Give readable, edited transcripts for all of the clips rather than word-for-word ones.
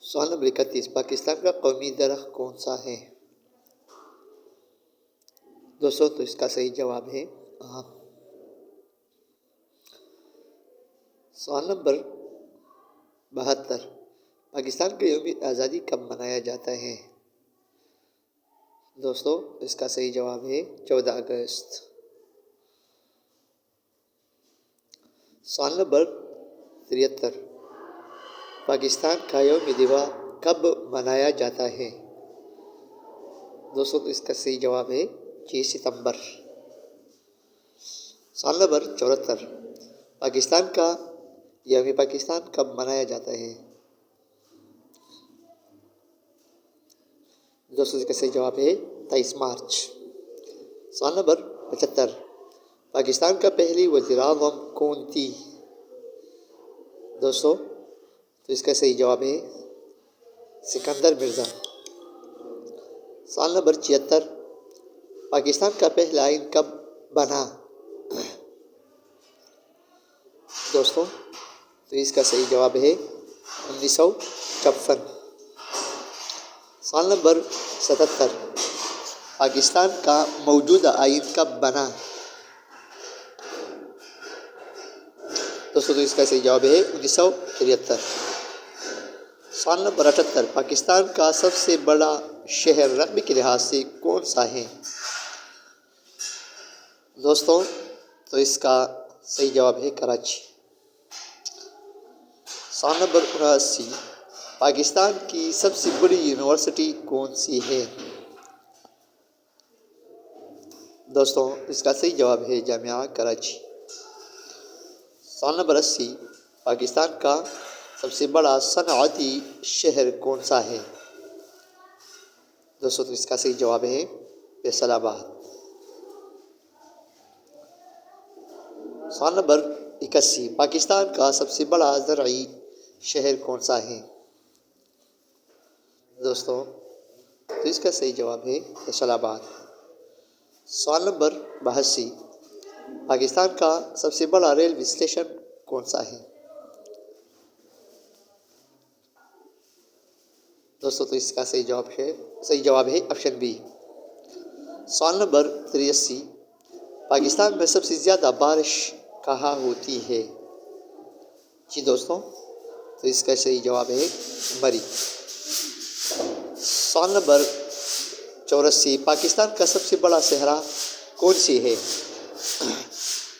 سوال نمبر 31، پاکستان کا قومی درخت کون سا ہے؟ دوستو تو اس کا صحیح جواب ہے آم۔ سوال نمبر 72، پاکستان کا یوم آزادی کب منایا جاتا ہے؟ دوستو اس کا صحیح جواب ہے 14 اگست۔ سوال نمبر 73، پاکستان کا یوم دفاع کب منایا جاتا ہے؟ دوستو اس کا صحیح جواب ہے 6 ستمبر۔ سوال نمبر 74، پاکستان کا یوم پاکستان کب منایا جاتا ہے؟ دوستو اس کا صحیح جواب ہے 23 مارچ۔ سوال نمبر 75، پاکستان کا پہلی وزیر اعظم کون تھی؟ دوستو تو اس کا صحیح جواب ہے سکندر مرزا۔ سوال نمبر 76، پاکستان کا پہلا آئین کب بنا؟ دوستو تو اس کا صحیح جواب ہے 1956۔ سوال نمبر 77، پاکستان کا موجودہ آئین کب بنا؟ دوستو تو اس کا صحیح جواب ہے 1973۔ سوال نمبر 78، پاکستان کا سب سے بڑا شہر رقبے کے لحاظ سے کون سا ہے؟ دوستو تو اس کا صحیح جواب ہے کراچی۔ سوال نمبر 79، پاکستان کی سب سے بڑی یونیورسٹی کون سی ہے؟ دوستو اس کا صحیح جواب ہے جامعہ کراچی۔ سوال نمبر 80، پاکستان کا سب سے بڑا صنعتی شہر کون سا ہے؟ دوستو تو اس کا صحیح جواب ہے فیصل آباد۔ سوال نمبر 81، پاکستان کا سب سے بڑا زرعی شہر کون سا ہے؟ دوستو تو اس کا صحیح جواب ہے فیصل آباد۔ سوال نمبر 82، پاکستان کا سب سے بڑا ریلوے اسٹیشن کون سا ہے؟ دوستو تو اس کا صحیح جواب ہے آپشن بی۔ سوال نمبر 83، پاکستان میں سب سے زیادہ بارش کہاں ہوتی ہے؟ جی دوستو تو اس کا صحیح جواب ہے مری۔ سوال نمبر 84، پاکستان کا سب سے بڑا صحرا کون سی ہے؟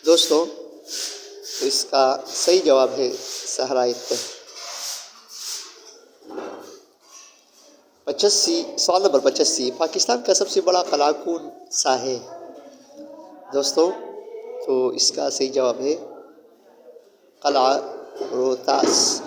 دوستو تو اس کا صحیح جواب ہے صحرائے طے۔ 85، سوال نمبر 85، پاکستان کا سب سے بڑا قلعہ کون سا ہے؟ دوستو تو اس کا صحیح جواب ہے قلعہ روہتاس۔